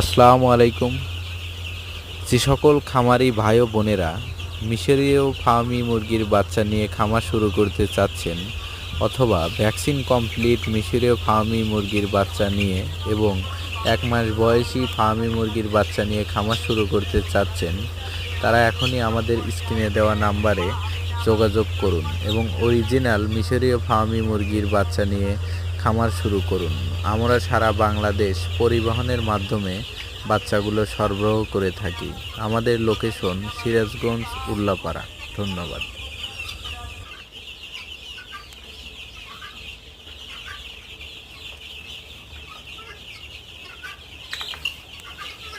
আসসালামু আলাইকুম। যে সকল খামারি ভাই ও বোনেরা মিশরীয় ফার্মি মুরগির বাচ্চা নিয়ে খামার শুরু করতে চাচ্ছেন, অথবা ভ্যাকসিন কমপ্লিট মিশরীয় ফার্মি মুরগির বাচ্চা নিয়ে এবং 1 মাস বয়সী ফার্মি মুরগির বাচ্চা নিয়ে খামার শুরু করতে চাচ্ছেন, তারা এখনই আমাদের স্ক্রিনে দেওয়া নাম্বারে যোগাযোগ করুন এবং অরিজিনাল মিশরীয় ফার্মি মুরগির বাচ্চা নিয়ে খামার শুরু করুন। আমরা সারা বাংলাদেশ পরিবহনের মাধ্যমে বাচ্চাগুলো সরবরাহ করে থাকি। আমাদের লোকেশন সিরাজগঞ্জ, উল্লাপাড়া। ধন্যবাদ।